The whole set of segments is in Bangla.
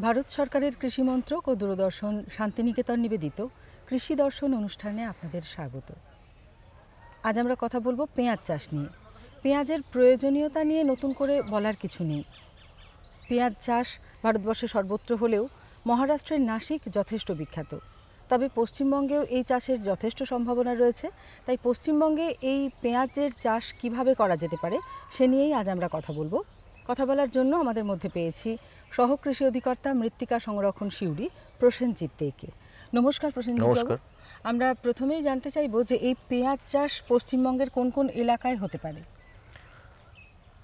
ভারত সরকারের কৃষি মন্ত্রক ও দূরদর্শন শান্তিনিকেতন নিবেদিত কৃষি দর্শন অনুষ্ঠানে আপনাদের স্বাগত। আজ আমরা কথা বলবো পেঁয়াজ চাষ নিয়ে। পেঁয়াজের প্রয়োজনীয়তা নিয়ে নতুন করে বলার কিছু নেই। পেঁয়াজ চাষ ভারতবর্ষে সর্বত্র হলেও মহারাষ্ট্রের নাসিক যথেষ্ট বিখ্যাত। তবে পশ্চিমবঙ্গেও এই চাষের যথেষ্ট সম্ভাবনা রয়েছে। তাই পশ্চিমবঙ্গে এই পেঁয়াজের চাষ কিভাবে করা যেতে পারে সে নিয়েই আজ আমরা কথা বলবো। কথা বলার জন্য আমাদের মধ্যে পেয়েছি সহ কৃষি অধিকর্তা মৃত্তিকা সংরক্ষণ শিউরি প্রসেনজিৎ দেকে। নমস্কার প্রসেনজিৎ বাবু। আমরা প্রথমেই জানতে চাইব যে এই পেঁয়াজ চাষ পশ্চিমবঙ্গের কোন কোন এলাকায় হতে পারে?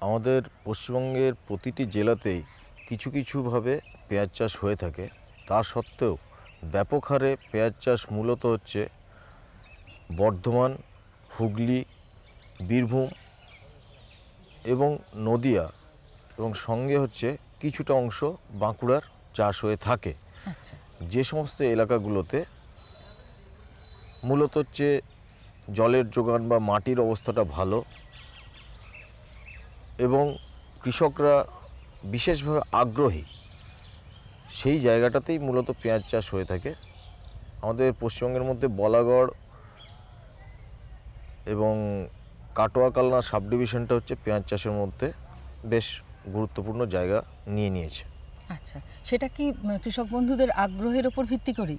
আমাদের পশ্চিমবঙ্গের প্রতিটি জেলাতেই কিছু কিছুভাবে পেঁয়াজ চাষ হয়ে থাকে। তা সত্ত্বেও ব্যাপক হারে পেঁয়াজ চাষ মূলত হচ্ছে বর্ধমান, হুগলি, বীরভূম এবং নদিয়া এবং সঙ্গে হচ্ছে কিছুটা অংশ বাঁকুড়ার চাষ হয়ে থাকে। যে সমস্ত এলাকাগুলোতে মূলত হচ্ছে জলের যোগান বা মাটির অবস্থাটা ভালো এবং কৃষকরা বিশেষভাবে আগ্রহী, সেই জায়গাটাতেই মূলত পেঁয়াজ চাষ হয়ে থাকে। আমাদের পশ্চিমবঙ্গের মধ্যে বলাগড় এবং কাটোয়া কালনা সাব ডিভিশনটা হচ্ছে পেঁয়াজ চাষের মধ্যে বেশ গুরুত্বপূর্ণ জায়গা নিয়ে নিয়েছে। আচ্ছা, সেটা কি কৃষক বন্ধুদের আগ্রহের ওপর ভিত্তি করে?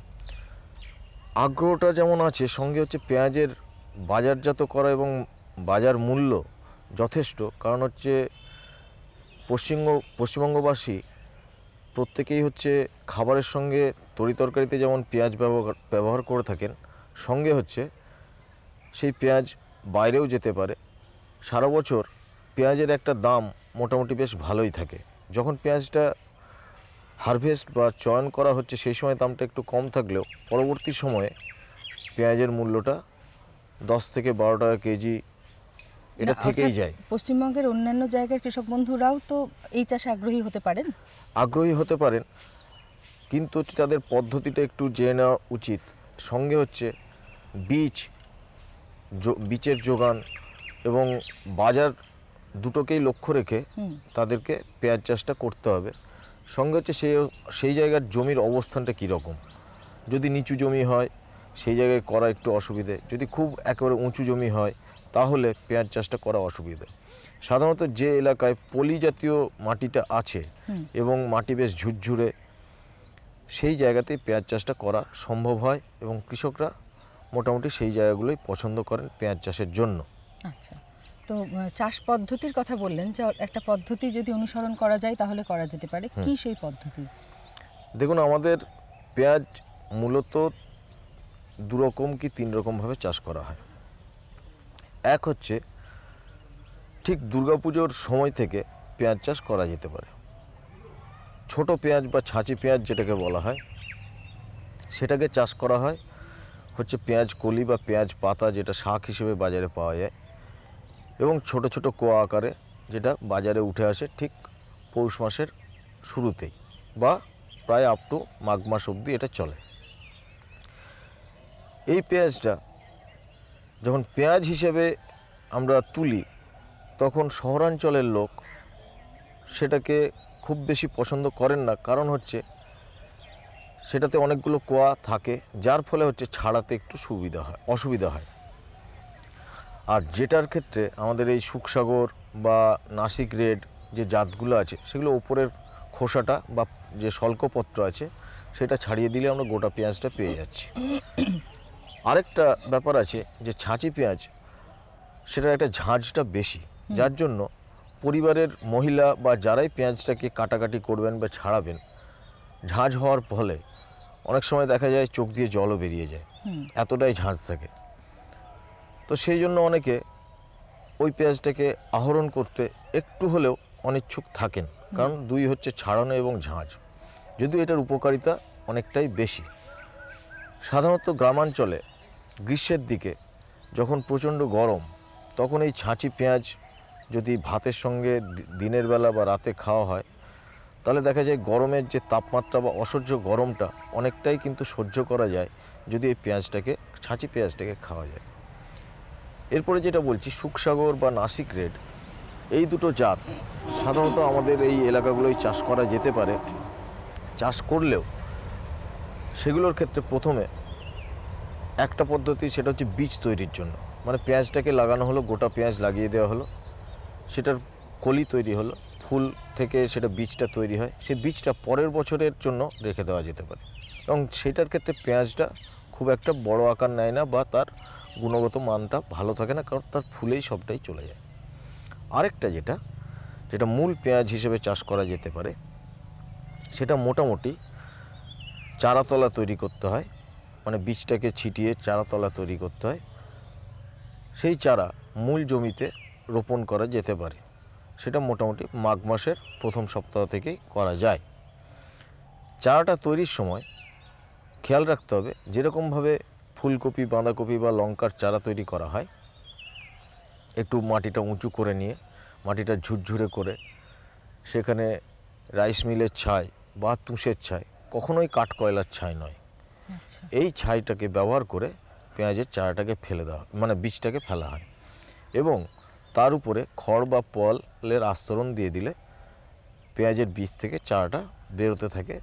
আগ্রহটা যেমন আছে, সঙ্গে হচ্ছে পেঁয়াজের বাজারজাত করা এবং বাজার মূল্য যথেষ্ট। কারণ হচ্ছে পশ্চিমবঙ্গবাসী প্রত্যেকেই হচ্ছে খাবারের সঙ্গে তরিতরকারিতে যেমন পেঁয়াজ ব্যবহার করে থাকেন, সঙ্গে হচ্ছে সেই পেঁয়াজ বাইরেও যেতে পারে। সারা বছর পেঁয়াজের একটা দাম মোটামুটি বেশ ভালোই থাকে। যখন পেঁয়াজটা হারভেস্ট বা চয়ন করা হচ্ছে সেই সময় দামটা একটু কম থাকলেও পরবর্তী সময়ে পেঁয়াজের মূল্যটা 10 থেকে 12 টাকা কেজি এটা থেকেই যায়। পশ্চিমবঙ্গের অন্যান্য জায়গার কৃষক বন্ধুরাও তো এই চাষে আগ্রহী হতে পারেন? আগ্রহী হতে পারেন, কিন্তু তাদের পদ্ধতিটা একটু জেনে নেওয়া উচিত। সঙ্গে হচ্ছে বীজের যোগান এবং বাজার দুটোকেই লক্ষ্য রেখে তাদেরকে পেঁয়াজ চাষটা করতে হবে। সঙ্গে হচ্ছে সেই জায়গার জমির অবস্থানটা কীরকম। যদি নিচু জমি হয় সেই জায়গায় করা একটু অসুবিধে, যদি খুব একেবারে উঁচু জমি হয় তাহলে পেঁয়াজ চাষটা করা অসুবিধে। সাধারণত যে এলাকায় পলি জাতীয় মাটিটা আছে এবং মাটি বেশ ঝুরঝুরে, সেই জায়গাতেই পেঁয়াজ চাষটা করা সম্ভব হয় এবং কৃষকরা মোটামুটি সেই জায়গাগুলোই পছন্দ করেন পেঁয়াজ চাষের জন্য। আচ্ছা, তো চাষ পদ্ধতির কথা বললেন যে একটা পদ্ধতি যদি অনুসরণ করা যায় তাহলে করা যেতে পারে। কি সেই পদ্ধতি? দেখুন, আমাদের পেঁয়াজ মূলত 2 রকম কি 3 রকমভাবে চাষ করা হয়। এক হচ্ছে ঠিক দুর্গাপুজোর সময় থেকে পেঁয়াজ চাষ করা যেতে পারে। ছোট পেঁয়াজ বা ছাঁচি পেঁয়াজ যেটাকে বলা হয়, সেটাকে চাষ করা হয় হচ্ছে পেঁয়াজ কলি বা পেঁয়াজ পাতা, যেটা শাক হিসেবে বাজারে পাওয়া যায়, এবং ছোট ছোট কোয়া আকারে, যেটা বাজারে উঠে আসে ঠিক পৌষ মাসের শুরুতেই বা প্রায় আপ টু মাঘ মাস অবধি এটা চলে। এই পেঁয়াজটা যখন পেঁয়াজ হিসেবে আমরা তুলি তখন শহরাঞ্চলের লোক সেটাকে খুব বেশি পছন্দ করেন না। কারণ হচ্ছে সেটাতে অনেকগুলো কোয়া থাকে, যার ফলে হচ্ছে ছাড়াতে একটু অসুবিধা হয়। আর যেটার ক্ষেত্রে আমাদের এই সুখসাগর বা নাসিক রেড যে জাতগুলো আছে, সেগুলো ওপরের খোসাটা বা যে শল্কপত্র আছে সেটা ছাড়িয়ে দিলে আমরা গোটা পেঁয়াজটা পেয়ে যাচ্ছি। আরেকটা ব্যাপার আছে যে ছাঁচি পেঁয়াজ, সেটার একটা ঝাঁঝটা বেশি, যার জন্য পরিবারের মহিলা বা যারাই পেঁয়াজটাকে কাটাকাটি করবেন বা ছাড়াবেন, ঝাঁঝ হওয়ার ফলে অনেক সময় দেখা যায় চোখ দিয়ে জলও বেরিয়ে যায়, এতটাই ঝাঁঝ থাকে। তো সেই জন্য অনেকে ওই পেঁয়াজটাকে আহরণ করতে একটু হলেও অনিচ্ছুক থাকেন, কারণ দুই হচ্ছে ছাড়ানো এবং ঝাঁঝ, যদিও এটার উপকারিতা অনেকটাই বেশি। সাধারণত গ্রামাঞ্চলে গ্রীষ্মের দিকে যখন প্রচণ্ড গরম, তখন এই ছাঁচি পেঁয়াজ যদি ভাতের সঙ্গে দিনের বেলা বা রাতে খাওয়া হয়, তাহলে দেখা যায় গরমের যে তাপমাত্রা বা অসহ্য গরমটা অনেকটাই কিন্তু সহ্য করা যায় যদি এই ছাঁচি পেঁয়াজটাকে খাওয়া যায়। এরপরে যেটা বলছি, সুখসাগর বা নাসিক রেড, এই দুটো জাত সাধারণত আমাদের এই এলাকাগুলোই চাষ করা যেতে পারে। চাষ করলেও সেগুলোর ক্ষেত্রে প্রথমে একটা পদ্ধতি, সেটা হচ্ছে বীজ তৈরির জন্য। মানে পেঁয়াজটাকে লাগানো হলো, গোটা পেঁয়াজ লাগিয়ে দেওয়া হলো, সেটার কলি তৈরি হলো, ফুল থেকে সেটা বীজটা তৈরি হয়, সেই বীজটা পরের বছরের জন্য রেখে দেওয়া যেতে পারে এবং সেটার ক্ষেত্রে পেঁয়াজটা খুব একটা বড় আকার নেয় না বা তার গুণগত মানটা ভালো থাকে না, কারণ তার ফুলেই সবটাই চলে যায়। আরেকটা যেটা মূল পেঁয়াজ হিসেবে চাষ করা যেতে পারে, সেটা মোটামুটি চারাতলা তৈরি করতে হয়, মানে বীজটাকে ছিটিয়ে চারাতলা তৈরি করতে হয়। সেই চারা মূল জমিতে রোপণ করা যেতে পারে, সেটা মোটামুটি মাঘ মাসের প্রথম সপ্তাহ থেকেই করা যায়। চারাটা তৈরির সময় খেয়াল রাখতে হবে, যেরকমভাবে ফুলকপি, বাঁধাকপি বা লঙ্কার চারা তৈরি করা হয়, একটু মাটিটা উঁচু করে নিয়ে, মাটিটা ঝুরঝুরে করে, সেখানে রাইস মিলের ছাই বা তুষের ছাই, কখনোই কাঠকয়লার ছাই নয়, এই ছাইটাকে ব্যবহার করে পেঁয়াজের চারাটাকে ফেলে দেওয়া, মানে বীজটাকে ফেলা হয় এবং তার উপরে খড় বা পলের আস্তরণ দিয়ে দিলে পেঁয়াজের বীজ থেকে চারাটা বেরোতে থাকে।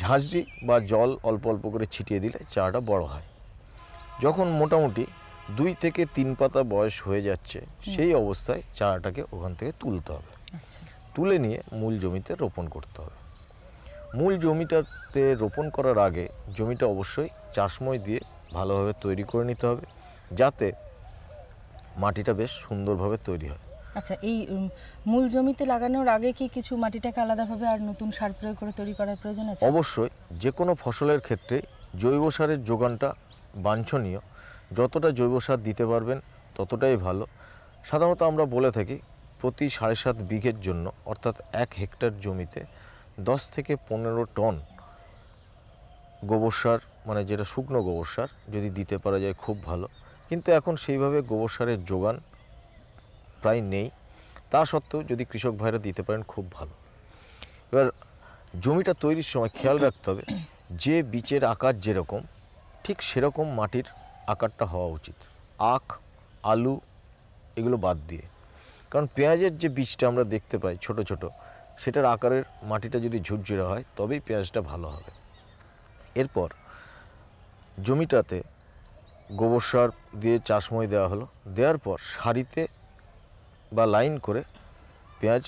ঝাঁঝরি বা জল অল্প অল্প করে ছিটিয়ে দিলে চারাটা বড় হয়। যখন মোটামুটি 2 থেকে 3 পাতা বয়স হয়ে যাচ্ছে, সেই অবস্থায় চারাটাকে ওখান থেকে তুলতে হবে। তুলে নিয়ে মূল জমিতে রোপণ করতে হবে। মূল জমিটাতে রোপণ করার আগে জমিটা অবশ্যই চাষময় দিয়ে ভালোভাবে তৈরি করে নিতে হবে, যাতে মাটিটা বেশ সুন্দরভাবে তৈরি হয়। আচ্ছা, এই মূল জমিতে লাগানোর আগে কি কিছু মাটিটাকে আলাদাভাবে আর নতুন সার প্রয়োগ করে তৈরি করার প্রয়োজন আছে? অবশ্যই। যে কোনো ফসলের ক্ষেত্রে জৈব সারের যোগানটা বাঞ্ছনীয়। যতটা জৈব সার দিতে পারবেন ততটাই ভালো। সাধারণত আমরা বলে থাকি প্রতি 7.5 বিঘের জন্য, অর্থাৎ 1 হেক্টর জমিতে 10 থেকে 15 টন গোবর সার, মানে যেটা শুকনো গোবর সার, যদি দিতে পারা যায় খুব ভালো। কিন্তু এখন সেইভাবে গোবর সারের যোগান প্রায় নেই। তা সত্ত্বেও যদি কৃষক ভাইরা দিতে পারেন খুব ভালো। এবার জমিটা তৈরির সময় খেয়াল রাখতে হবে, যে বীজের আকার যেরকম, ঠিক সেরকম মাটির আকারটা হওয়া উচিত। আখ, আলু এগুলো বাদ দিয়ে, কারণ পেঁয়াজের যে বীজটা আমরা দেখতে পাই ছোট ছোট, সেটার আকারের মাটিটা যদি ঝুরঝুরে হয় তবেই পেঁয়াজটা ভালো হবে। এরপর জমিটাতে গোবর সার দিয়ে চাষময় দেওয়া হলো, দেওয়ার পর সারিতে বা লাইন করে পেঁয়াজ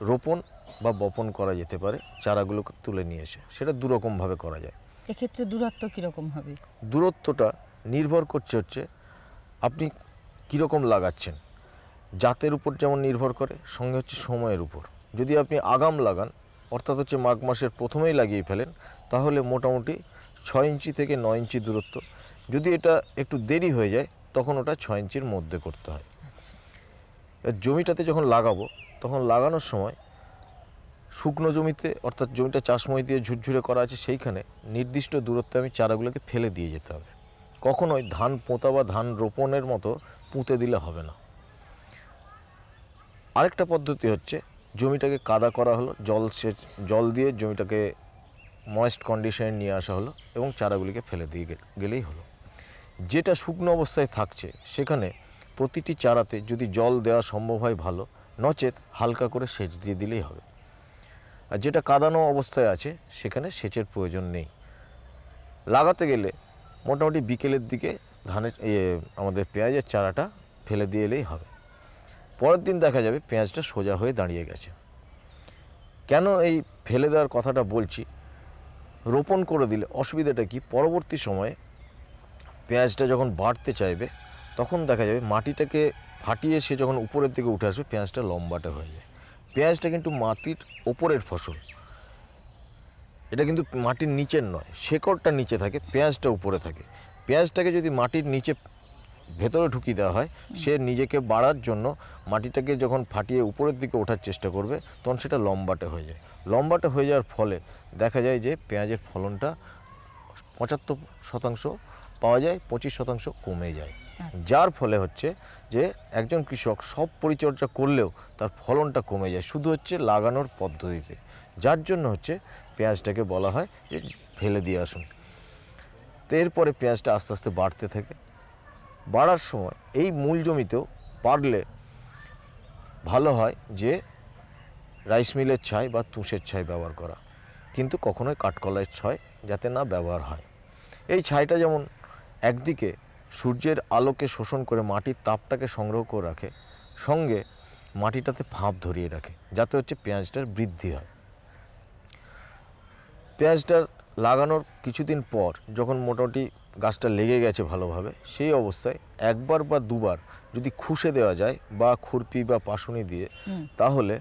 রোপণ বা বপন করা যেতে পারে। চারাগুলোকে তুলে নিয়ে এসে সেটা দুরকমভাবে করা যায়। এক্ষেত্রে দূরত্ব কীরকম হবে? দূরত্বটা নির্ভর করছে আপনি কীরকম লাগাচ্ছেন, জাতের উপর যেমন নির্ভর করে, সঙ্গে হচ্ছে সময়ের উপর। যদি আপনি আগাম লাগান, অর্থাৎ মাঘ মাসের প্রথমেই লাগিয়ে ফেলেন, তাহলে মোটামুটি 6 ইঞ্চি থেকে 9 ইঞ্চি দূরত্ব। যদি এটা একটু দেরি হয়ে যায়, তখন ওটা 6 ইঞ্চির মধ্যে করতে হয়। জমিটাতে যখন লাগাবো, তখন লাগানোর সময় শুকনো জমিতে, অর্থাৎ জমিটা চাষময় দিয়ে ঝুরঝুরে করা আছে, সেইখানে নির্দিষ্ট দূরত্বে আমি চারাগুলোকে ফেলে দিয়ে যেতে হবে। কখনোই ধান পোঁতা বা ধান রোপণের মতো পুঁতে দিলে হবে না। আরেকটা পদ্ধতি হচ্ছে, জমিটাকে কাদা করা হলো, জল দিয়ে জমিটাকে ময়েস্ট কন্ডিশনে নিয়ে আসা হলো এবং চারাগুলিকে ফেলে দিয়ে গেলেই হলো। যেটা শুকনো অবস্থায় থাকছে, সেখানে প্রতিটি চারাতে যদি জল দেওয়া সম্ভব হয় ভালো, নচেত হালকা করে সেচ দিয়ে দিলেই হবে। আর যেটা কাদানো অবস্থায় আছে, সেখানে সেচের প্রয়োজন নেই। লাগাতে গেলে মোটামুটি বিকেলের দিকে আমাদের পেঁয়াজের চারাটা ফেলে দিয়ে এলেই হবে। পরের দিন দেখা যাবে পেঁয়াজটা সোজা হয়ে দাঁড়িয়ে গেছে। কেন এই ফেলে দেওয়ার কথাটা বলছি? রোপণ করে দিলে অসুবিধাটা কি, পরবর্তী সময়ে পেঁয়াজটা যখন বাড়তে চাইবে, তখন দেখা যাবে মাটিটাকে ফাটিয়ে সে যখন উপরের দিকে উঠে আসবে, পেঁয়াজটা লম্বাটে হয়ে যায়। পেঁয়াজটা কিন্তু মাটির ওপরের ফসল, এটা কিন্তু মাটির নিচের নয়। শেকড়টা নিচে থাকে, পেঁয়াজটা উপরে থাকে। পেঁয়াজটাকে যদি মাটির নিচে ভেতরে ঢুকিয়ে দেওয়া হয়, সে নিজেকে বাড়ার জন্য মাটিটাকে যখন ফাটিয়ে উপরের দিকে ওঠার চেষ্টা করবে, তখন সেটা লম্বাটে হয়ে যায়। লম্বাটে হয়ে যাওয়ার ফলে দেখা যায় যে পেঁয়াজের ফলনটা 75% পাওয়া যায়, 25% কমে যায়। যার ফলে যে একজন কৃষক সব পরিচর্যা করলেও তার ফলনটা কমে যায়, শুধু লাগানোর পদ্ধতিতে। যার জন্য পেঁয়াজটাকে বলা হয় যে ফেলে দিয়ে আসুন। তো এরপরে পেঁয়াজটা আস্তে আস্তে বাড়তে থাকে। বাড়ার সময় এই মূল জমিতেও পারলে ভালো হয় যে রাইস মিলের ছাই বা তুষের ছাই ব্যবহার করা। কিন্তু কখনোই কাঠকলাইয়ের ছাই যাতে না ব্যবহার হয়। এই ছাইটা যেমন একদিকে সূর্যের আলোকে শোষণ করে মাটির তাপটাকে সংগ্রহ করে রাখে, সঙ্গে মাটিটাতে ভাঁপ ধরিয়ে রাখে, যাতে হচ্ছে পেঁয়াজটার বৃদ্ধি হয়। পেঁয়াজটার লাগানোর কিছুদিন পর যখন মোটামুটি গাছটা লেগে গেছে ভালোভাবে, সেই অবস্থায় একবার বা দুবার যদি খুশে দেওয়া যায় বা খুরপি বা পাশুনি দিয়ে, তাহলে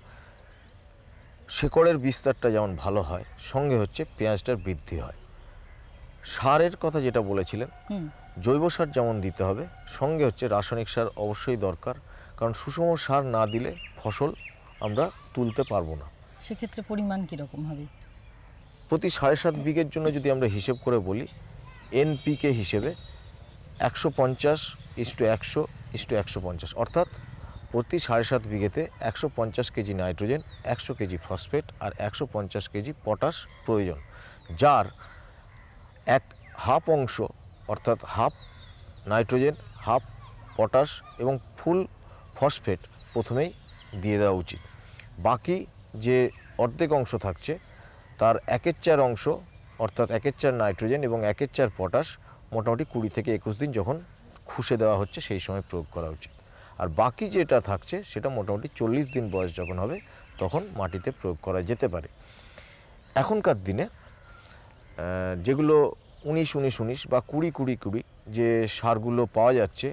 শেকড়ের বিস্তারটা যেমন ভালো হয়, সঙ্গে হচ্ছে পেঁয়াজটার বৃদ্ধি হয়। সারের কথা যেটা বলেছিলেন, জৈব সার যেমন দিতে হবে, সঙ্গে হচ্ছে রাসায়নিক সার অবশ্যই দরকার, কারণ সুষম সার না দিলে ফসল আমরা তুলতে পারবো না। সেক্ষেত্রে পরিমাণ কীরকম হবে? প্রতি 7.5 বিঘের জন্য যদি আমরা হিসেব করে বলি, এনপিকে হিসেবে 150:100:150, অর্থাৎ প্রতি 7.5 বিঘেতে 150 কেজি নাইট্রোজেন, 100 কেজি ফসফেট আর 150 কেজি পটাশ প্রয়োজন, যার হাফ অংশ অর্থাৎ হাফ নাইট্রোজেন, হাফ পটাশ এবং ফুল ফসফেট প্রথমেই দিয়ে দেওয়া উচিত। বাকি যে অর্ধেক অংশ থাকছে তার 1/4 অংশ অর্থাৎ 1/4 নাইট্রোজেন এবং 1/4 পটাশ মোটামুটি 20 থেকে 21 দিন যখন খুশে দেওয়া হচ্ছে সেই সময় প্রয়োগ করা উচিত। আর বাকি যেটা থাকছে সেটা মোটামুটি 40 দিন বয়স যখন হবে তখন মাটিতে প্রয়োগ করা যেতে পারে। এখনকার দিনে যেগুলো 19-19-19 বা 20-20-20 যে সারগুলো পাওয়া যাচ্ছে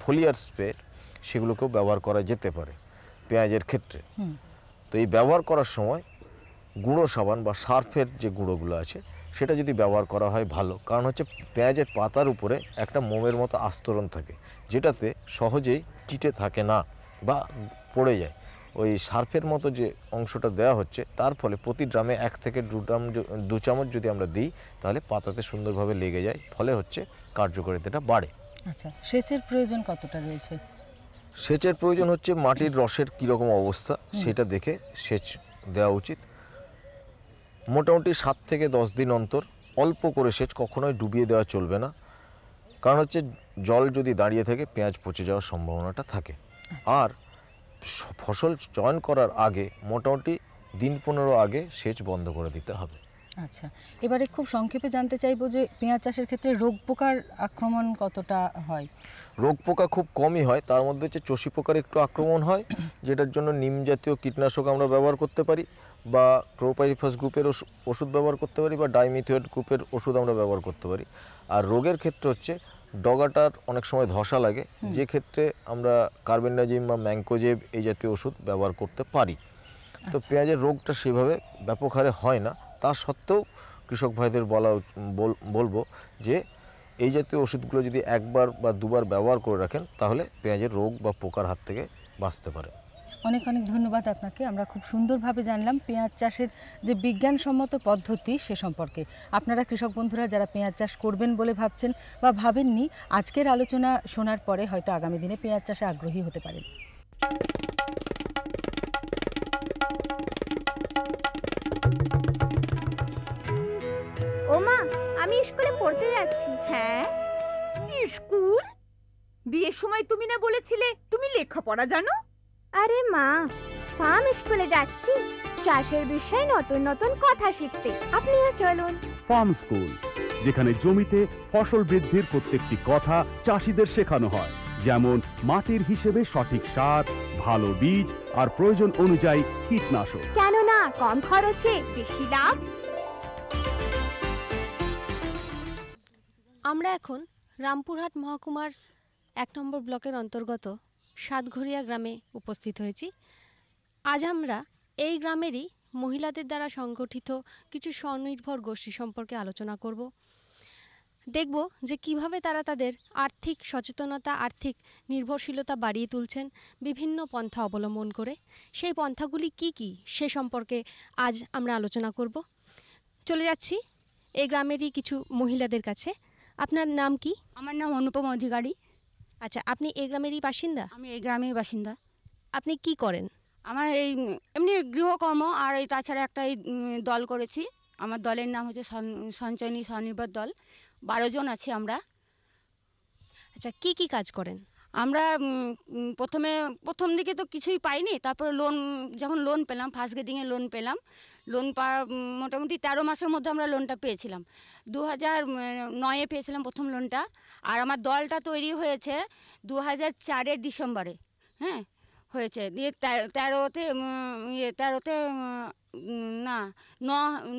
ফোলিয়ার স্প্রে, সেগুলোকেও ব্যবহার করা যেতে পারে পেঁয়াজের ক্ষেত্রে। তো এই ব্যবহার করার সময় গুঁড়ো সাবান বা সার্ফের যে গুঁড়োগুলো আছে সেটা যদি ব্যবহার করা হয় ভালো, কারণ হচ্ছে পেঁয়াজের পাতার উপরে একটা মোমের মতো আস্তরণ থাকে, যেটাতে সহজেই চিটে থাকে না বা পড়ে যায়। ওই সার্ফের মতো যে অংশটা দেওয়া হচ্ছে তার ফলে প্রতি ড্রামে 1 থেকে 2 চামচ যদি আমরা দিই তাহলে পাতাতে সুন্দরভাবে লেগে যায়, ফলে হচ্ছে কার্যকারিতাটা বাড়ে। আচ্ছা, সেচের প্রয়োজন কতটা রয়েছে? সেচের প্রয়োজন হচ্ছে মাটির রসের কীরকম অবস্থা সেটা দেখে সেচ দেওয়া উচিত। মোটামুটি 7 থেকে 10 দিন অন্তর অল্প করে সেচ, কখনোই ডুবিয়ে দেওয়া চলবে না, কারণ হচ্ছে জল যদি দাঁড়িয়ে থাকে পেঁয়াজ পচে যাওয়ার সম্ভাবনাটা থাকে। আর ফসল চয়ন করার আগে মোটামুটি দিন 15 আগে সেচ বন্ধ করে দিতে হবে। আচ্ছা, এবারে খুব সংক্ষেপে জানতে চাইবো যে পেঁয়াজ চাষের ক্ষেত্রে রোগ পোকার আক্রমণ কতটা হয়? রোগ পোকা খুব কমই হয়, তার মধ্যে হচ্ছে চষি পোকার একটু আক্রমণ হয়, যেটার জন্য নিম জাতীয় কীটনাশক আমরা ব্যবহার করতে পারি, বা ক্লোরোপাইরিফাস গ্রুপের ওষুধ ব্যবহার করতে পারি, বা ডাইমিথিয়েট গ্রুপের ওষুধ আমরা ব্যবহার করতে পারি। আর রোগের ক্ষেত্রে হচ্ছে ডগাটার অনেক সময় ধসা লাগে, যে ক্ষেত্রে আমরা কার্বেন্ডাজিম বা ম্যাঙ্কোজেব এই জাতীয় ওষুধ ব্যবহার করতে পারি। তো পেঁয়াজের রোগটা সেভাবে ব্যাপক হারে হয় না, তা সত্ত্বেও কৃষক ভাইদের বলবো যে এই জাতীয় ওষুধগুলো যদি একবার বা দুবার ব্যবহার করে রাখেন তাহলে পেঁয়াজের রোগ বা পোকার হাত থেকে বাঁচতে পারে। অনেক অনেক ধন্যবাদ আপনাকে। আমরা খুব সুন্দরভাবে জানলাম পেঁয়াজ চাষের যে বিজ্ঞানসম্মত পদ্ধতি সে সম্পর্কে। আপনারা কৃষক বন্ধুরা যারা পেঁয়াজ চাষ করবেন বলে ভাবছেন বা ভাবেননি, আজকের আলোচনা শোনার পরে হয়তো আগামী দিনে পেঁয়াজ চাষে আগ্রহী হতে পারেন। ও মা, আমি স্কুলে পড়তে যাচ্ছি। হ্যাঁ, স্কুল? বিয়ের সময় তুমি না বলেছিলে তুমি লেখাপড়া জানো? আরে মা, ফার্ম স্কুলে যাচ্ছি চাষের বিষয়ে নতুন নতুন কথা শিখতে। আপনিও চলুন। ফার্ম স্কুল, যেখানে জমিতে ফসল বৃদ্ধির প্রত্যেকটি কথা চাষিদের শেখানো হয়, যেমন মাটির হিসেবে সঠিক সার, ভালো বীজ আর প্রয়োজন অনুযায়ী কীটনাশক। কেননা কম খরচে বেশি লাভ। আমরা এখন রামপুরহাট মহকুমার 1 নম্বর ব্লকের অন্তর্গত সাতঘরিয়া গ্রামে উপস্থিত হয়েছি। আজ আমরা এই গ্রামেরই মহিলাদের দ্বারা সংগঠিত কিছু স্বনির্ভর গোষ্ঠী সম্পর্কে আলোচনা করব। দেখব যে কিভাবে তারা তাদের আর্থিক সচেতনতা, আর্থিক নির্ভরশীলতা বাড়িয়ে তুলছেন বিভিন্ন পন্থা অবলম্বন করে। সেই পন্থাগুলি কি কি সে সম্পর্কে আজ আমরা আলোচনা করব। চলে যাচ্ছি এই গ্রামেরই কিছু মহিলাদের কাছে। আপনার নাম কি? আমার নাম অনুপম অধিকারী। আচ্ছা, আপনি এই গ্রামেরই বাসিন্দা? আমি এই গ্রামের বাসিন্দা। আপনি কি করেন? আমার এই এমনি গৃহকর্ম, আর এই তাছাড়া একটা দল করেছি। আমার দলের নাম হচ্ছে সঞ্চয়নী স্বনির্ভর দল। 12 জন আছি আমরা। আচ্ছা, কি কি কাজ করেন? আমরা প্রথম দিকে তো কিছুই পাইনি, তারপরে যখন লোন পেলাম, ফার্স্ট গ্রেডিংয়ে লোন পেলাম, লোন মোটামুটি 13 মাসের মধ্যে আমরা লোনটা পেয়েছিলাম। 2009-এ পেয়েছিলাম প্রথম লোনটা। আর আমার দলটা তৈরি হয়েছে 2004-এর ডিসেম্বরে, হ্যাঁ হয়েছে। দিয়ে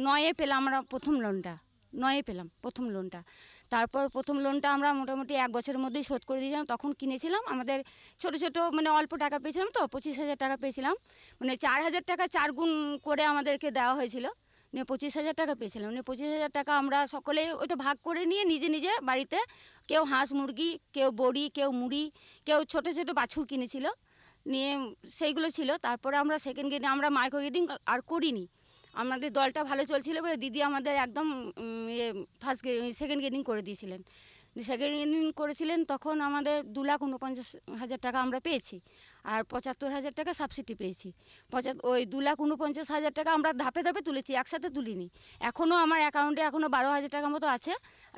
9-এ পেলাম আমরা প্রথম লোনটা, 9-এ পেলাম প্রথম লোনটা। তারপর প্রথম লোনটা আমরা মোটামুটি 1 বছরের মধ্যেই শোধ করে দিয়েছিলাম। তখন কিনেছিলাম আমাদের ছোট ছোট, মানে অল্প টাকা পেয়েছিলাম, তো 25,000 টাকা পেয়েছিলাম, মানে 4,000 টাকা 4 গুণ করে আমাদেরকে দেওয়া হয়েছিল, নিয়ে 25,000 টাকা পেয়েছিলাম। নিয়ে 25,000 টাকা আমরা সকলে ওইটা ভাগ করে নিয়ে নিজে নিজে বাড়িতে, কেউ হাঁস মুরগি, কেউ বড়ি, কেউ মুড়ি, কেউ ছোট ছোট বাছুর কিনেছিল, নিয়ে সেইগুলো ছিল। তারপরে আমরা সেকেন্ড গ্রেডিং, আমরা মাইক্রো গ্রেডিং আর করিনি, আমাদের দলটা ভালো চলছিল বলে দিদি আমাদের একদম সেকেন্ড গ্রেডিং করে দিয়েছিলেন। সেকেন্ড গ্রেডিং করেছিলেন, তখন আমাদের 2,49,000 টাকা আমরা পেয়েছি, আর 75,000 টাকা সাবসিডি পেয়েছি। ওই 2,49,000 টাকা আমরা ধাপে ধাপে তুলেছি, একসাথে তুলিনি। এখনও আমার অ্যাকাউন্টে এখনও 12,000 টাকা মতো আছে,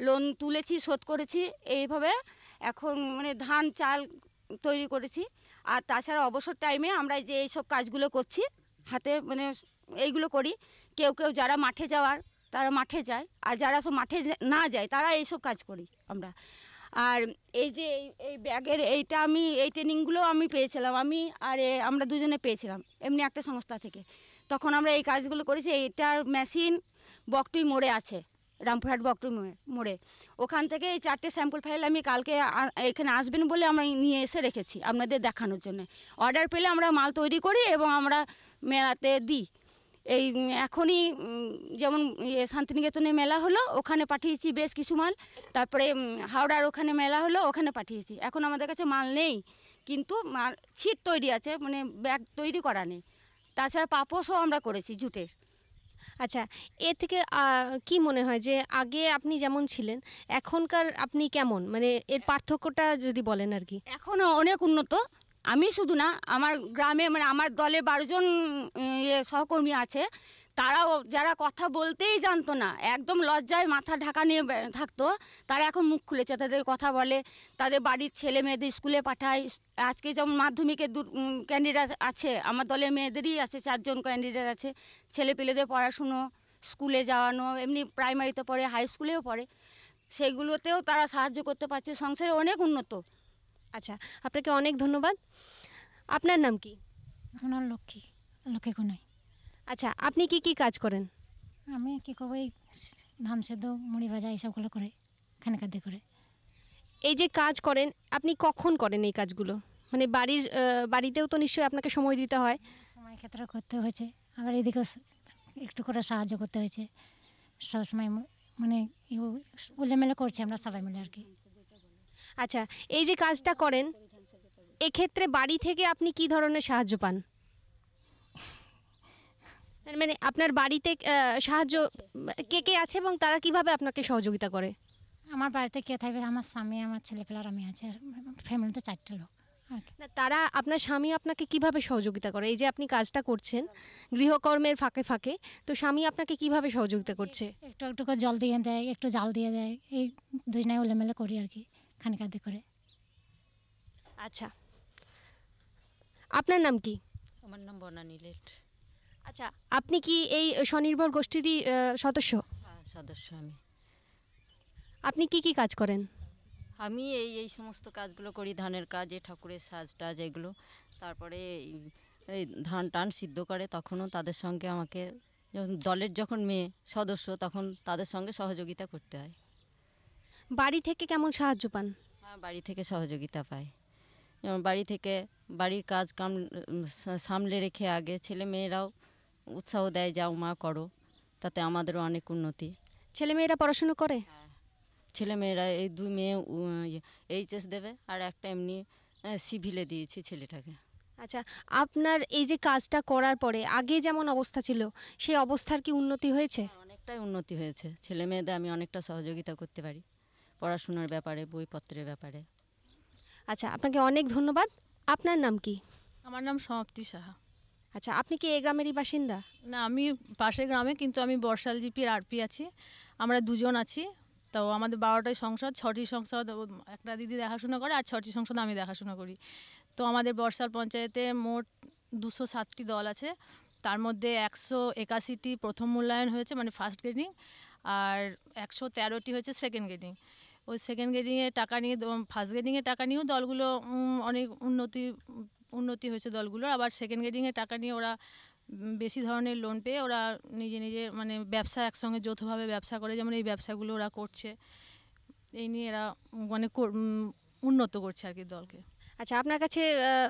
লোন তুলেছি, শোধ করেছি এইভাবে। এখন মানে ধান চাল তৈরি করেছি। আর তাছাড়া অবসর টাইমে আমরা যে এইসব কাজগুলো করছি, হাতে মানে এইগুলো করি। কেউ কেউ যারা মাঠে যাওয়ার তারা মাঠে যায়, আর যারা সব মাঠে না যায় তারা এইসব কাজ করি আমরা। আর এই যে এই ব্যাগের এইটা এই ট্রেনিংগুলো আমি পেয়েছিলাম, আমরা দুজনে পেয়েছিলাম এমনি একটা সংস্থা থেকে। তখন আমরা এই কাজগুলো করেছি। এইটার মেশিন বকটুই মোড়ে আছে, রামপুরহাট বকটুই মোড়ে। ওখান থেকে এই 4টে স্যাম্পল ফাইল আমি কালকে এখানে আসবেন বলে আমরা নিয়ে এসে রেখেছি আপনাদের দেখানোর জন্য। অর্ডার পেলে আমরা মাল তৈরি করি এবং আমরা মেলাতে দিই। এই এখনই যেমন শান্তিনিকেতনে মেলা হলো, ওখানে পাঠিয়েছি বেশ কিছু মাল। তারপরে হাওড়ার ওখানে মেলা হলো, ওখানে পাঠিয়েছি। এখন আমাদের কাছে মাল নেই, কিন্তু মাল ছিট তৈরি আছে, মানে ব্যাগ তৈরি করা নেই। তাছাড়া পাপোশও আমরা করেছি জুটের। আচ্ছা, এ থেকে কি মনে হয় যে আগে আপনি যেমন ছিলেন এখনকার আপনি কেমন, মানে এর পার্থক্যটা যদি বলেন আর কি। এখনও অনেক উন্নত। আমি শুধু না, আমার গ্রামে মানে আমার দলে 12 জন সহকর্মী আছে, তারাও যারা কথা বলতেই জানতো না, একদম লজ্জায় মাথা ঢাকা নিয়ে থাকতো, তারা এখন মুখ খুলেছে, তাদের কথা বলে, তাদের বাড়ির ছেলে মেয়েদের স্কুলে পাঠায়। আজকে যেমন মাধ্যমিকের ক্যান্ডিডেট আছে, আমার দলের মেয়েদেরই আছে, 4 জন ক্যান্ডিডেট আছে। ছেলে পেলেদের পড়াশুনো, স্কুলে যাওয়ানো, এমনি প্রাইমারিতে পড়ে, হাই স্কুলেও পড়ে, সেগুলোতেও তারা সাহায্য করতে পারছে। সংসারে অনেক উন্নত। আচ্ছা, আপনাকে অনেক ধন্যবাদ। আপনার নাম কি? আমার লক্ষ্মী কোনাই। আচ্ছা, আপনি কি কি কাজ করেন? আমি কি করবো, এই ধান সেদ্ধ, মুড়ি ভাজা এইসবগুলো করে, খানিকাদ্দি করে। এই যে কাজ করেন, আপনি কখন করেন এই কাজগুলো? মানে বাড়িতেও তো নিশ্চয়ই আপনাকে সময় দিতে হয়। সময় ক্ষেত্রে করতে হয়েছে, আবার এদিকেও একটু করে সাহায্য করতে হয়েছে। সবসময় মানে উলেমেলে করছি আমরা সবাই মিলে আর কি। আচ্ছা, এই যে কাজটা করেন, এক্ষেত্রে বাড়ি থেকে আপনি কি ধরনের সাহায্য পান? মানে আপনার বাড়িতে সাহায্য কে আছে এবং তারা কিভাবে আপনাকে সহযোগিতা করে? আমার বাড়িতে কে থাকবে, আমার স্বামী, আমার ছেলেপেলার, আমি আছে, ফ্যামিলিতে 4টে লোক। না, তারা, আপনার স্বামী আপনাকে কিভাবে সহযোগিতা করে? এই যে আপনি কাজটা করছেন গৃহকর্মের ফাঁকে ফাঁকে, তো স্বামী আপনাকে কিভাবে সহযোগিতা করছে? একটু একটু করে জল দিয়ে দেয়, একটু জাল দিয়ে দেয়, এই দুজনায় উলেমেলে করি আর কি, খানিকাদ্দি করে। আচ্ছা, আপনার নাম কি? আমার নাম বনানী লেট। আচ্ছা, আপনি কি এই স্বনির্ভর গোষ্ঠীরই সদস্য? হ্যাঁ, সদস্য আমি। আপনি কি কি কাজ করেন? আমি এই সমস্ত কাজগুলো করি, ধানের কাজ, ঠাকুরের সাজ টাজ এগুলো। তারপরে এই ধান টান সিদ্ধ করে, তখনও তাদের সঙ্গে আমাকে, দলের যখন মেয়ে সদস্য, তখন তাদের সঙ্গে সহযোগিতা করতে হয়। বাড়ি থেকে কেমন সাহায্য পান? হ্যাঁ, বাড়ি থেকে সহযোগিতা পাই। যেমন বাড়ি থেকে বাড়ির কাজ কাম সামলে রেখে আগে ছেলে মেয়েরাও উৎসাহ দেয়, যাও মা করো, তাতে আমাদেরও অনেক উন্নতি। ছেলেমেয়েরা পড়াশুনো করে? ছেলেমেয়েরা এই 2 মেয়ে এইচএস দেবে, আর একটা এমনি সিভিলে দিয়েছি ছেলেটাকে। আচ্ছা, আপনার এই যে কাজটা করার পরে আগে যেমন অবস্থা ছিল সেই অবস্থার কি উন্নতি হয়েছে? অনেকটাই উন্নতি হয়েছে। ছেলে মেয়েদের আমি অনেকটা সহযোগিতা করতে পারি পড়াশোনার ব্যাপারে, বইপত্রের ব্যাপারে। আচ্ছা, আপনাকে অনেক ধন্যবাদ। আপনার নাম কি? আমার নাম সমাপ্তি সাহা। আচ্ছা, আপনি কি এই গ্রামেরই বাসিন্দা? না, আমি পাশের গ্রামে, কিন্তু আমি বর্ষাল জিপির আরপি আছি। আমরা 2 জন আছি, তো আমাদের 12টাই সংসদ, 6টি সংসদ একটা দিদি দেখাশোনা করে আর 6টি সংসদ আমি দেখাশোনা করি। তো আমাদের বর্ষাল পঞ্চায়েতে মোট 207টি দল আছে, তার মধ্যে 181টি প্রথম মূল্যায়ন হয়েছে মানে ফার্স্ট গ্রেডিং, আর 113টি হয়েছে সেকেন্ড গ্রেডিং। ওই সেকেন্ড গ্রেডিংয়ে টাকা নিয়ে, ফার্স্ট গ্রেডিংয়ে টাকা নিয়েও দলগুলো অনেক উন্নতি হয়েছে দলগুলোর। আবার সেকেন্ড গ্রেডিংয়ে টাকা নিয়ে ওরা বেশি ধরনের লোন পেয়ে ওরা নিজে নিজে মানে ব্যবসা একসঙ্গে যৌথভাবে ব্যবসা করে, যেমন এই ব্যবসাগুলো ওরা করছে। এই নিয়ে এরা মানে উন্নত করছে আর কি দলকে। আচ্ছা, আপনার কাছে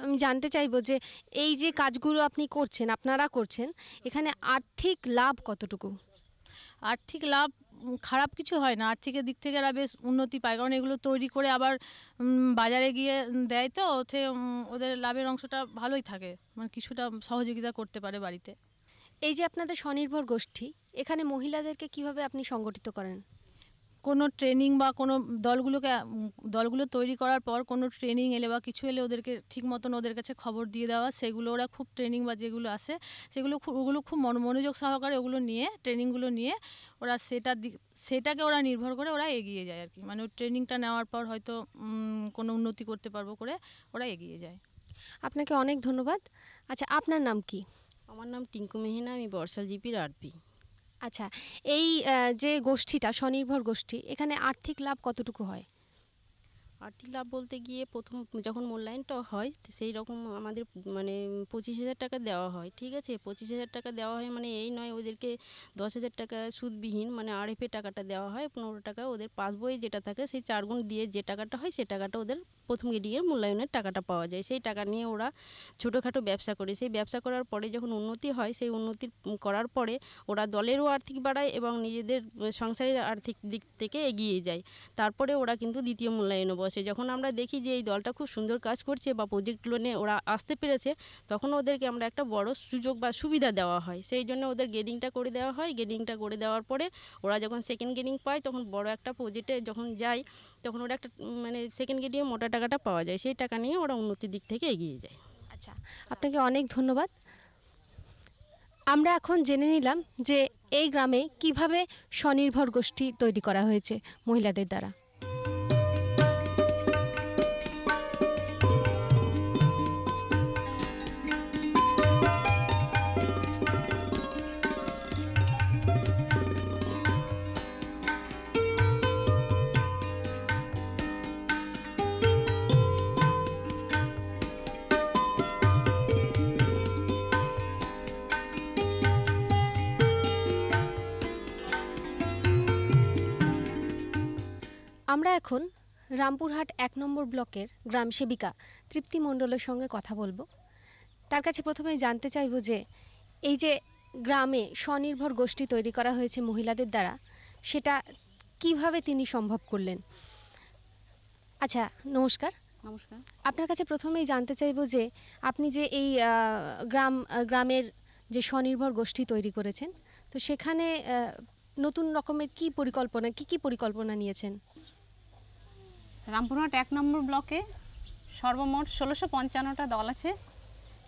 আমি জানতে চাইবো যে এই যে কাজগুলো আপনি করছেন, আপনারা করছেন, এখানে আর্থিক লাভ কতটুকু? আর্থিক লাভ খারাপ কিছু হয় না, আর্থিকের দিক থেকে এরা বেশ উন্নতি পায়, কারণ এগুলো তৈরি করে আবার বাজারে গিয়ে দেয়, তো ওতে ওদের লাভের অংশটা ভালোই থাকে, মানে কিছুটা সহযোগিতা করতে পারে বাড়িতে। এই যে আপনাদের স্বনির্ভর গোষ্ঠী, এখানে মহিলাদেরকে কিভাবে আপনি সংগঠিত করেন? কোনো ট্রেনিং বা কোনো দলগুলো তৈরি করার পর কোনো ট্রেনিং এলে বা কিছু এলে ওদেরকে ঠিক মতন ওদের কাছে খবর দিয়ে দেওয়া, সেগুলো ওরা খুব ট্রেনিং বা যেগুলো আসে ওগুলো খুব মনোযোগ সহকারে ওগুলো নিয়ে ট্রেনিংগুলো নিয়ে ওরা সেটাকে ওরা নির্ভর করে ওরা এগিয়ে যায় আর কি। মানে ওই ট্রেনিংটা নেওয়ার পর হয়তো কোনো উন্নতি করতে পারবো করে ওরা এগিয়ে যায়। আপনাকে অনেক ধন্যবাদ। আচ্ছা, আপনার নাম কি? আমার নাম টিঙ্কু মেহিনা, আমি বর্ষাল জিপির আরপি। আচ্ছা, এই যে গোষ্ঠীটা স্বনির্ভর গোষ্ঠী, এখানে আর্থিক লাভ কতটুকু হয়? আর্থিক লাভ বলতে গিয়ে প্রথম যখন মূল্যায়নটা হয় সেই রকম আমাদের মানে 25,000 টাকা দেওয়া হয়, ঠিক আছে। 25,000 টাকা দেওয়া হয় মানে এই নয় ওদেরকে 10,000 টাকা সুদবিহীন মানে আরএফে টাকাটা দেওয়া হয়, 15 টাকা ওদের পাসবই যেটা থাকে সেই 4 গুণ দিয়ে যে টাকাটা হয় সেই টাকাটা ওদের প্রথম গিয়ে মূল্যায়নের টাকাটা পাওয়া যায়। সেই টাকা নিয়ে ওরা ছোটোখাটো ব্যবসা করে, সেই ব্যবসা করার পরে যখন উন্নতি হয় সেই উন্নতি করার পরে ওরা দলেরও আর্থিক বাড়ায় এবং নিজেদের সংসারের আর্থিক দিক থেকে এগিয়ে যায়। তারপরে ওরা কিন্তু দ্বিতীয় মূল্যায়নও বসে। যখন আমরা দেখি যে এই দলটা খুব সুন্দর কাজ করছে বা প্রজেক্ট লোনে ওরা আসতে পেরেছে, তখন ওদেরকে আমরা একটা বড় সুযোগ বা সুবিধা দেওয়া হয়। সেই জন্য ওদের গ্রেডিংটা করে দেওয়া হয়। গ্রেডিংটা করে দেওয়ার পরে ওরা যখন সেকেন্ড গ্রেডিং পায় তখন বড় একটা প্রজেক্টে যখন যায় তখন ওরা একটা মানে সেকেন্ড গ্রেডিংয়ে মোটা টাকাটা পাওয়া যায়, সেই টাকা নিয়ে ওরা উন্নতির দিক থেকে এগিয়ে যায়। আচ্ছা, আপনাকে অনেক ধন্যবাদ। আমরা এখন জেনে নিলাম যে এই গ্রামে কিভাবে স্বনির্ভর গোষ্ঠী তৈরি করা হয়েছে মহিলাদের দ্বারা। আমরা এখন রামপুরহাট 1 নম্বর ব্লকের গ্রাম সেবিকা তৃপ্তি মণ্ডলের সঙ্গে কথা বলবো। তার কাছে প্রথমেই জানতে চাইব যে এই যে গ্রামে স্বনির্ভর গোষ্ঠী তৈরি করা হয়েছে মহিলাদের দ্বারা, সেটা কিভাবে তিনি সম্ভব করলেন। আচ্ছা, নমস্কার। নমস্কার। আপনার কাছে প্রথমেই জানতে চাইব যে আপনি যে এই গ্রামের যে স্বনির্ভর গোষ্ঠী তৈরি করেছেন, তো সেখানে নতুন রকমের কি পরিকল্পনা নিয়েছেন? রামপুরহাট 1 নম্বর ব্লকে সর্বমোট 1655টা দল আছে,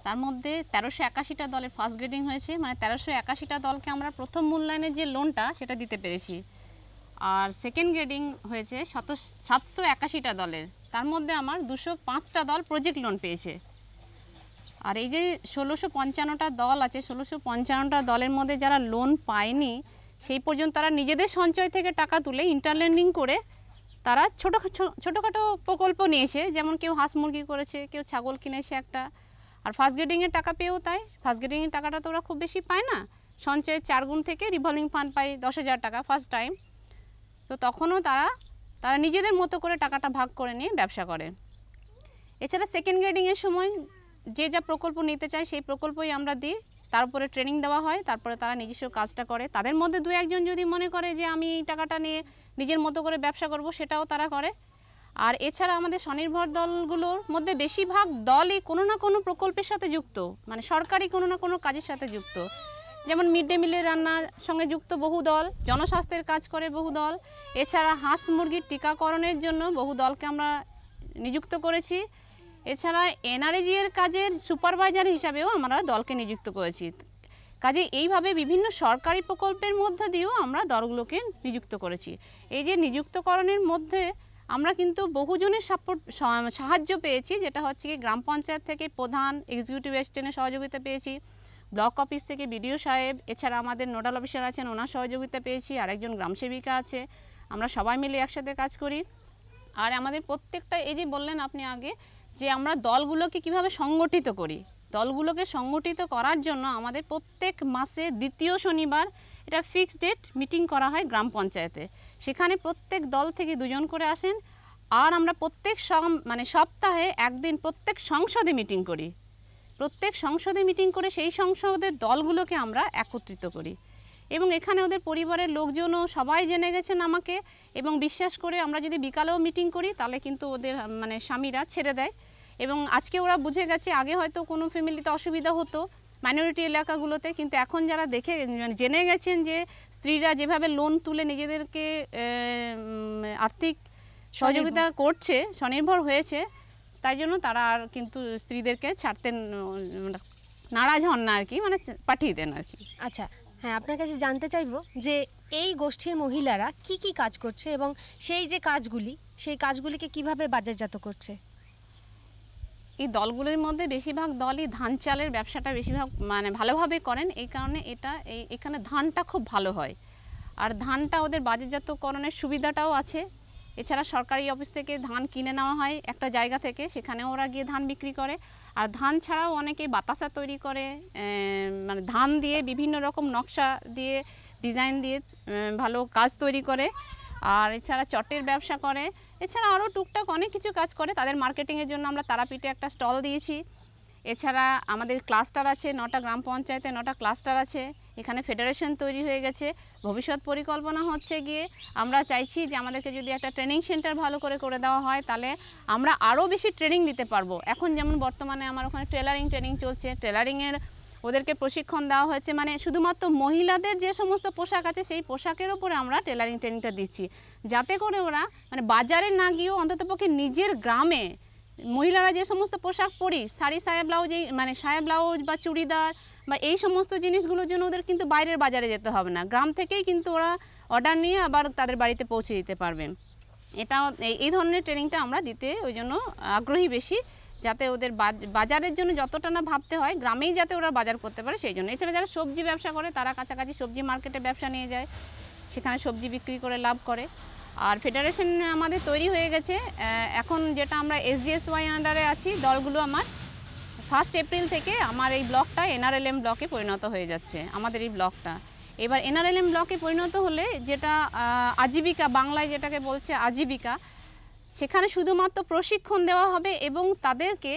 তার মধ্যে 1381টা দলের ফার্স্ট গ্রেডিং হয়েছে, মানে 1381টা দলকে আমরা প্রথম মূল্যায়নের যে লোনটা সেটা দিতে পেরেছি। আর সেকেন্ড গ্রেডিং হয়েছে 781টা দলের, তার মধ্যে আমার 205টা দল প্রজেক্ট লোন পেয়েছে। আর এই যে 1655টা দল আছে, 1655টা দলের মধ্যে যারা লোন পায়নি সেই পর্যন্ত তারা নিজেদের সঞ্চয় থেকে টাকা তুলে ইন্টারলেন্ডিং করে তারা ছোটোখাটো প্রকল্প নিয়েছে, যেমন কেউ হাঁস মুরগি করেছে, কেউ ছাগল কিনেছে একটা। আর ফার্স্ট গ্রেডিংয়ের টাকা পেয়েও তাই, ফার্স্ট গ্রেডিংয়ের টাকাটা তো ওরা খুব বেশি পায় না, সঞ্চয়ের 4 গুণ থেকে রিভলভিং ফান্ড পায় 10,000 টাকা ফার্স্ট টাইম। তো তখনও তারা নিজেদের মতো করে টাকাটা ভাগ করে নিয়ে ব্যবসা করে। এছাড়া সেকেন্ড গ্রেডিংয়ের সময় যে যা প্রকল্প নিতে চায় সেই প্রকল্পই আমরা দিই, তার উপরে ট্রেনিং দেওয়া হয়, তারপরে তারা নিজস্ব কাজটা করে। তাদের মধ্যে 2-1 যদি মনে করে যে আমি এই টাকাটা নিয়ে নিজের মতো করে ব্যবসা করব, সেটাও তারা করে। আর এছাড়া আমাদের স্বনির্ভর দলগুলোর মধ্যে বেশিরভাগ দলই কোনো না কোনো প্রকল্পের সাথে যুক্ত, মানে সরকারি কোনো না কোনো কাজের সাথে যুক্ত। যেমন মিড ডে মিলের রান্নার সঙ্গে যুক্ত বহু দল, জনস্বাস্থ্যের কাজ করে বহু দল, এছাড়া হাঁস মুরগির টিকাকরণের জন্য বহু দলকে আমরা নিযুক্ত করেছি। এছাড়া এনআরএজি এর কাজের সুপারভাইজার হিসাবেও আমরা দলকে নিযুক্ত করেছি। কাজে এইভাবে বিভিন্ন সরকারি প্রকল্পের মধ্যে দিয়েও আমরা দলগুলোকে নিযুক্ত করেছি। এই যে নিযুক্তকরণের মধ্যে আমরা কিন্তু বহুজনের সাহায্য পেয়েছি, যেটা হচ্ছে কি গ্রাম পঞ্চায়েত থেকে প্রধান, এক্সিকিউটিভ অ্যাসিস্ট্যান্টের সহযোগিতা পেয়েছি, ব্লক অফিস থেকে বিডিও সাহেব, এছাড়া আমাদের নোডাল অফিসার আছেন ওনার সহযোগিতা পেয়েছি, আরেকজন গ্রাম সেবিকা আছে, আমরা সবাই মিলে একসাথে কাজ করি। আর আমাদের প্রত্যেকটা, এই যে বললেন আপনি আগে যে আমরা দলগুলোকে কিভাবে সংগঠিত করি, দলগুলোকে সংগঠিত করার জন্য আমাদের প্রত্যেক মাসে দ্বিতীয় শনিবার এটা ফিক্সড ডেট মিটিং করা হয় গ্রাম পঞ্চায়েতে। সেখানে প্রত্যেক দল থেকে 2 জন করে আসেন। আর আমরা প্রত্যেক সপ্তাহে একদিন প্রত্যেক সংসদে মিটিং করি। প্রত্যেক সংসদে মিটিং করে সেই সংসদের দলগুলোকে আমরা একত্রিত করি এবং এখানে ওদের পরিবারের লোকজনও সবাই জেনে গেছেন আমাকে, এবং বিশ্বাস করে আমরা যদি বিকালেও মিটিং করি তাহলে কিন্তু ওদের স্বামীরা ছেড়ে দেয়। এবং আজকে ওরা বুঝে গেছে, আগে হয়তো কোনো ফ্যামিলিতে অসুবিধা হতো মাইনরিটি এলাকাগুলোতে, কিন্তু এখন যারা জেনে গেছেন যে স্ত্রীরা যেভাবে লোন তুলে নিজেদেরকে আর্থিক সহযোগিতা করছে, স্বনির্ভর হয়েছে, তাই জন্য তারা আর কিন্তু স্ত্রীদেরকে ছাড়তে নারাজ হন না আর কি, পাঠিয়ে দেন আর কি। আচ্ছা, হ্যাঁ, আপনার কাছে জানতে চাইবো যে এই গোষ্ঠীর মহিলারা কি কি কাজ করছে এবং সেই যে কাজগুলি, সেই কাজগুলিকে কিভাবে বাজারজাত করছে। এই দলগুলোর মধ্যে বেশিরভাগ দলই ধান চালের ব্যবসাটা বেশিরভাগ ভালোভাবে করেন, এই কারণে এখানে ধানটা খুব ভালো হয়। আর ধানটা ওদের বাজারজাতকরণের সুবিধাটাও আছে। এছাড়া সরকারি অফিস থেকে ধান কিনে নেওয়া হয় একটা জায়গা থেকে, সেখানে ওরা গিয়ে ধান বিক্রি করে। আর ধান ছাড়াও অনেকে বাতাসা তৈরি করে, ধান দিয়ে বিভিন্ন রকম নকশা দিয়ে, ডিজাইন দিয়ে ভালো কাজ তৈরি করে। আর এছাড়া চটের ব্যবসা করে, এছাড়া আরও টুকটাক অনেক কিছু কাজ করে। তাদের মার্কেটিংয়ের জন্য আমরা তারাপীঠে একটা স্টল দিয়েছি। এছাড়া আমাদের ক্লাস্টার আছে, 9টা গ্রাম পঞ্চায়েতে 9টা ক্লাস্টার আছে। এখানে ফেডারেশন তৈরি হয়ে গেছে। ভবিষ্যৎ পরিকল্পনা হচ্ছে গিয়ে আমরা চাইছি যে আমাদেরকে যদি একটা ট্রেনিং সেন্টার ভালো করে দেওয়া হয় তাহলে আমরা আরও বেশি ট্রেনিং দিতে পারবো। এখন যেমন বর্তমানে আমার ওখানে টেলারিং ট্রেনিং চলছে, টেলারিংয়ের ওদেরকে প্রশিক্ষণ দেওয়া হয়েছে, শুধুমাত্র মহিলাদের যে সমস্ত পোশাক আছে সেই পোশাকের ওপরে আমরা টেলারিং ট্রেনিংটা দিচ্ছি, যাতে করে ওরা বাজারে না গিয়েও অন্ততপক্ষে নিজের গ্রামে মহিলারা যে সমস্ত পোশাক পরি, শাড়ি সায়া ব্লাউজ, সায়া ব্লাউজ বা চুড়িদার বা এই সমস্ত জিনিসগুলোর জন্য ওদের কিন্তু বাইরের বাজারে যেতে হবে না, গ্রাম থেকেই কিন্তু ওরা অর্ডার নিয়ে আবার তাদের বাড়িতে পৌঁছে দিতে পারবেন। এটাও এই ধরনের ট্রেনিংটা আমরা দিতে ওই জন্য আগ্রহী বেশি, যাতে ওদের বাজারের জন্য যতটা না ভাবতে হয়, গ্রামেই যাতে ওরা বাজার করতে পারে সেই জন্য। এছাড়া যারা সবজি ব্যবসা করে তারা কাছাকাছি সবজি মার্কেটে ব্যবসা নিয়ে যায়, সেখানে সবজি বিক্রি করে লাভ করে। আর ফেডারেশন আমাদের তৈরি হয়ে গেছে এখন, যেটা আমরা SGSY আন্ডারে আছি। দলগুলো আমার 1 এপ্রিল থেকে আমার এই ব্লকটা NRLM ব্লকে পরিণত হয়ে যাচ্ছে, আমাদের এই ব্লকটা। এবার NRLM ব্লকে পরিণত হলে যেটা আজীবিকা, বাংলায় যেটাকে বলছে আজীবিকা, সেখানে শুধুমাত্র প্রশিক্ষণ দেওয়া হবে এবং তাদেরকে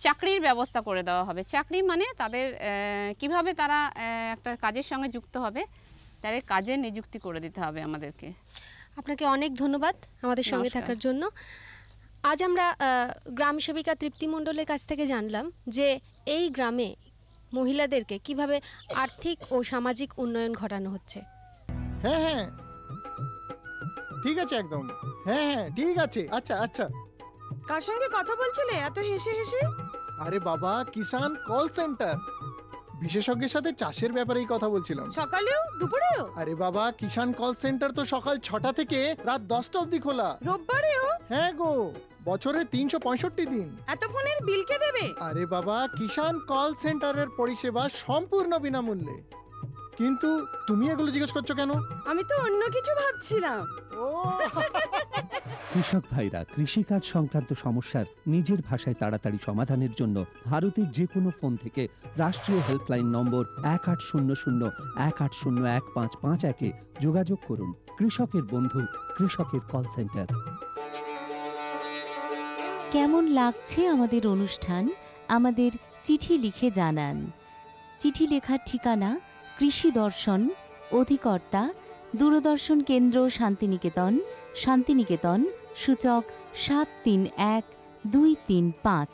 চাকরির ব্যবস্থা করে দেওয়া হবে। চাকরি মানে তাদের কিভাবে তারা একটা কাজের সঙ্গে যুক্ত হবে, তাদের কাজে নিযুক্তি করে দিতে হবে আমাদেরকে। আপনাকে অনেক ধন্যবাদ আমাদের সঙ্গে থাকার জন্য। আজ আমরা গ্রাম সেবিকা তৃপ্তি মণ্ডলের কাছ থেকে জানলাম যে এই গ্রামে মহিলাদেরকে কিভাবে আর্থিক ও সামাজিক উন্নয়ন ঘটানো হচ্ছে। হ্যাঁ হ্যাঁ ঠিক আছে, একদম হ্যাঁ হ্যাঁ ঠিক আছে। আচ্ছা আচ্ছা, কার সঙ্গে কথা বলছিলে এত হেসে হেসে? আরে বাবা, কিষান কল সেন্টার, বিশেষজ্ঞের সাথে চাষের ব্যাপারেই কথা বলছিলাম। সকালেও দুপুরেও? আরে বাবা, কিষান কল সেন্টার তো সকাল 6টা থেকে রাত 10টা অবধি খোলা। রোববারেও? হ্যাঁ গো, বছরে 365 দিন। এত ফোনের বিল কে দেবে? আরে বাবা, কিষান কল সেন্টারের পরিষেবা সম্পূর্ণ বিনামূল্যে। কিন্তু তুমি এগুলো জিজ্ঞেস করছো কেন? আমি তো অন্য কিছু ভাবছিলাম। কৃষক ভাইরা কৃষিকাজ সংক্রান্ত সমস্যার নিজের ভাষায় তাড়াতাড়ি সমাধানের জন্য ভারতের যে কোনো ফোন থেকে রাষ্ট্রীয় হেল্পলাইন নম্বর 1800-180-1551-এ যোগাযোগ করুন। কৃষকের বন্ধু, কৃষকের কল সেন্টার। কেমন লাগছে আমাদের অনুষ্ঠান? আমাদের চিঠি লিখে জানান। চিঠি লেখার ঠিকানা কৃষি দর্শন, অধিকর্তা দূরদর্শন কেন্দ্র, শান্তিনিকেতন, শান্তিনিকেতন, সূচক 731235।